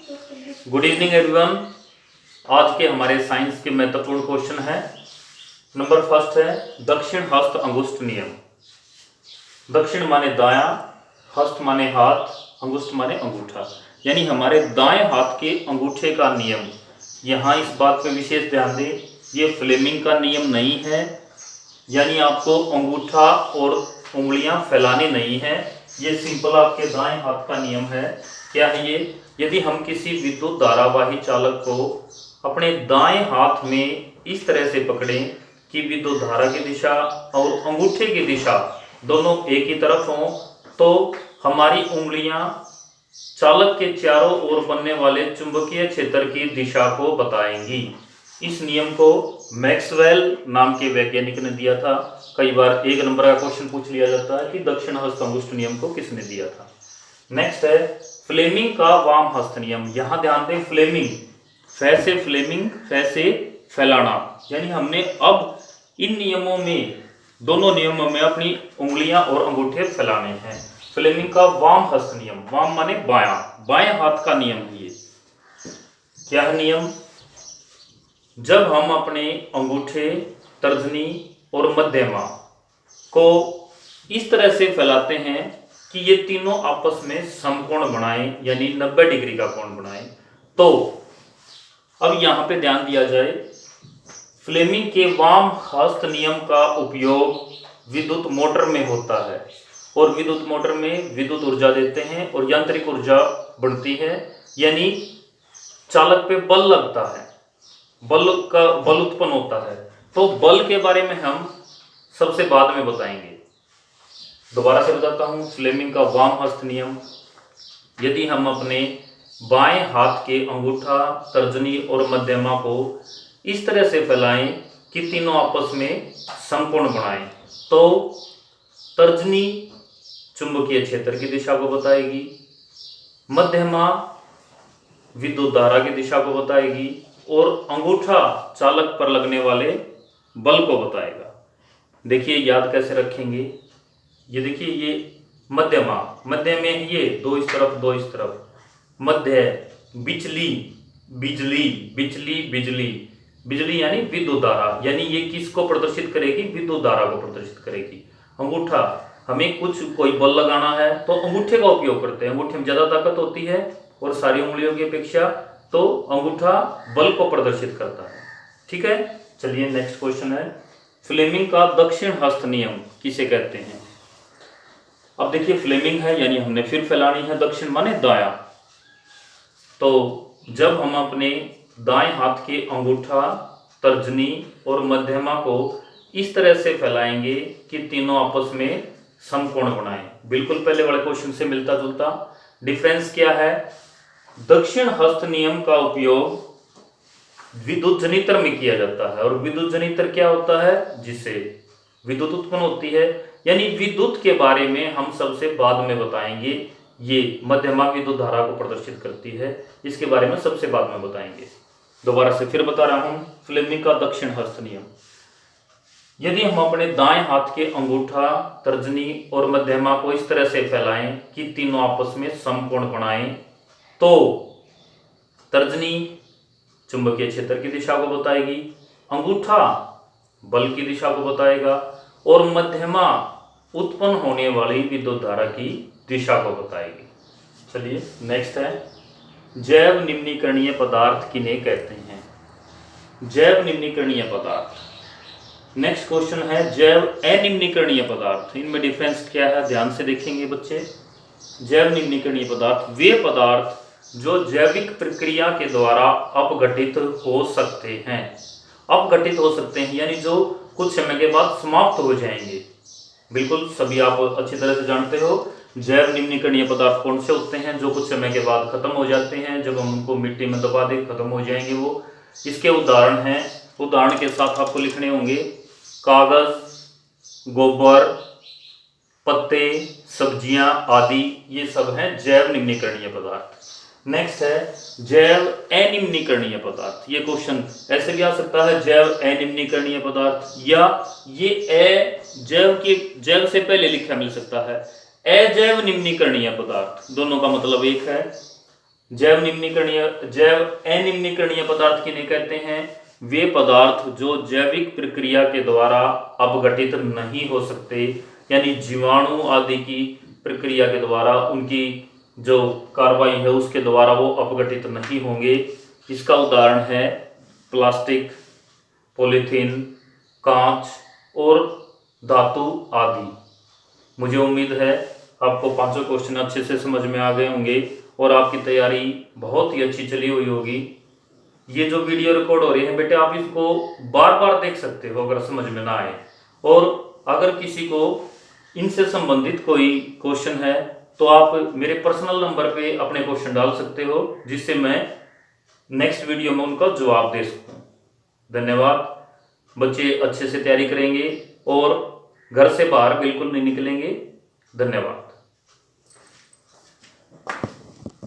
Good evening everyone. आज के हमारे साइंस के महत्वपूर्ण क्वेश्चन है। नंबर फर्स्ट है दक्षिण हस्त अंगुष्ठ नियम। दक्षिण माने दायां, हस्त माने हाथ, अंगुष्ठ माने अंगूठा, यानी हमारे दाएं हाथ के अंगूठे का नियम। यहाँ इस बात पे विशेष ध्यान दें, ये फ्लेमिंग का नियम नहीं है, यानी आपको अंगूठा और उंगलियां फैलाने नहीं है। ये सिंपल आपके दाएं हाथ का नियम है। क्या है ये? यदि हम किसी विद्युत धारावाही चालक को अपने दाएं हाथ में इस तरह से पकड़ें कि विद्युत धारा की दिशा और अंगूठे की दिशा दोनों एक ही तरफ हों, तो हमारी उंगलियां चालक के चारों ओर बनने वाले चुंबकीय क्षेत्र की दिशा को बताएंगी। इस नियम को मैक्सवेल नाम के वैज्ञानिक ने दिया था। कई बार एक नंबर का क्वेश्चन पूछ लिया जाता है कि दक्षिण हस्त अंगुष्ठ नियम को किसने दिया था। नेक्स्ट है फ्लेमिंग का वाम हस्त नियम। यहाँ ध्यान दें, फ्लेमिंग फैसे फ्लेमिंग फैसे फैलाना, यानी हमने अब इन नियमों में दोनों नियमों में अपनी उंगलियां और अंगूठे फैलाने हैं। फ्लेमिंग का वाम हस्त नियम, वाम माने बायां, बाएं हाथ का नियम ये क्या है नियम? जब हम अपने अंगूठे, तर्जनी और मध्यमा को इस तरह से फैलाते हैं कि ये तीनों आपस में समकोण बनाएं, यानी 90 डिग्री का कोण बनाएं, तो अब यहां पे ध्यान दिया जाए, फ्लेमिंग के वाम हस्त नियम का उपयोग विद्युत मोटर में होता है और विद्युत मोटर में विद्युत ऊर्जा देते हैं और यांत्रिक ऊर्जा बढ़ती है, यानी चालक पे बल लगता है, बल उत्पन्न होता है। तो बल के बारे में हम सबसे बाद में बताएंगे। दोबारा से बताता हूं, फ्लेमिंग का वाम हस्त नियम, यदि हम अपने बाएं हाथ के अंगूठा, तर्जनी और मध्यमा को इस तरह से फैलाएं कि तीनों आपस में समकोण बनाएं, तो तर्जनी चुंबकीय क्षेत्र की दिशा को बताएगी, मध्यमा विद्युत धारा की दिशा को बताएगी और अंगूठा चालक पर लगने वाले बल को बताएगा। देखिए याद कैसे रखेंगे, ये देखिए ये मध्यमा, मध्य में ये दो इस तरफ दो इस तरफ, मध्य बिजली बिजली बिजली बिजली बिजली यानी विद्युत धारा, यानी ये किसको प्रदर्शित करेगी? विद्युत धारा को प्रदर्शित करेगी। अंगूठा, हमें कोई बल लगाना है तो अंगूठे का उपयोग करते हैं, अंगूठे में ज्यादा ताकत होती है और सारी उंगलियों की अपेक्षा, तो अंगूठा बल को प्रदर्शित करता है। ठीक है, चलिए नेक्स्ट क्वेश्चन है फ्लेमिंग का दक्षिण हस्त नियम किसे कहते हैं? अब देखिए फ्लेमिंग है, यानी हमने फिर फैलानी है, दक्षिण माने दायां, तो जब हम अपने दाएं हाथ के अंगूठा, तर्जनी और मध्यमा को इस तरह से फैलाएंगे कि तीनों आपस में समकोण बनाएं। बिल्कुल पहले वाले क्वेश्चन से मिलता जुलता। डिफरेंस क्या है? दक्षिण हस्त नियम का उपयोग विद्युत जनित्र में किया जाता है, और विद्युत जनित्र क्या होता है? जिससे विद्युत उत्पन्न होती है, यानी विद्युत के बारे में हम सबसे बाद में बताएंगे। ये मध्यमा विद्युत धारा को प्रदर्शित करती है, इसके बारे में सबसे बाद में बताएंगे। दोबारा से फिर बता रहा हूं, फ्लेमिंग का दक्षिण हस्त नियम, यदि हम अपने दाएं हाथ के अंगूठा, तर्जनी और मध्यमा को इस तरह से फैलाएं कि तीनों आपस में समकोण बनाएं, तो तर्जनी चुंबकीय क्षेत्र की दिशा को बताएगी, अंगूठा बल की दिशा को बताएगा और मध्यमा उत्पन्न होने वाली विद्युत धारा की दिशा को बताएगी। चलिए नेक्स्ट है जैव निम्नीकरणीय पदार्थ किन्हें कहते हैं? जैव निम्नीकरणीय पदार्थ। नेक्स्ट क्वेश्चन है जैव अनिम्नीकरणीय पदार्थ। इनमें डिफरेंस क्या है, ध्यान से देखेंगे बच्चे। जैव निम्नीकरणीय पदार्थ वे पदार्थ जो जैविक प्रक्रिया के द्वारा अपघटित हो सकते हैं। अपघटित हो सकते हैं यानी जो कुछ समय के बाद समाप्त हो जाएंगे। बिल्कुल सभी आप अच्छी तरह से जानते हो जैव निम्नीकरणीय पदार्थ कौन से होते हैं, जो कुछ समय के बाद खत्म हो जाते हैं, जब हम उनको मिट्टी में दबा दें खत्म हो जाएंगे वो। इसके उदाहरण हैं, उदाहरण के साथ आपको लिखने होंगे, कागज, गोबर, पत्ते, सब्जियां आदि, ये सब हैं जैव निम्नीकरणीय पदार्थ। नेक्स्ट है जैव अनिम्नीकरणीय पदार्थ। ये क्वेश्चन ऐसे भी आ सकता है, जैव अनिम्नीकरणीय पदार्थ, या ये जैव से पहले लिखा मिल सकता है, अजैव निम्नीकरणीय पदार्थ। दोनों का मतलब एक है। जैव अनिम्नीकरणीय पदार्थ किन्हें कहते हैं? वे पदार्थ जो जैविक प्रक्रिया के द्वारा अपघटित नहीं हो सकते, यानी जीवाणु आदि की प्रक्रिया के द्वारा उनकी जो कार्रवाई है उसके द्वारा वो अपघटित नहीं होंगे। इसका उदाहरण है प्लास्टिक, पॉलीथीन, कांच और धातु आदि। मुझे उम्मीद है आपको पांचों क्वेश्चन अच्छे से समझ में आ गए होंगे और आपकी तैयारी बहुत ही अच्छी चली हुई होगी। ये जो वीडियो रिकॉर्ड हो रही है बेटे, आप इसको बार बार देख सकते हो अगर समझ में ना आए। और अगर किसी को इनसे संबंधित कोई क्वेश्चन है तो आप मेरे पर्सनल नंबर पे अपने क्वेश्चन डाल सकते हो, जिससे मैं नेक्स्ट वीडियो में उनका जवाब दे सकूं। धन्यवाद। बच्चे अच्छे से तैयारी करेंगे और घर से बाहर बिल्कुल नहीं निकलेंगे। धन्यवाद।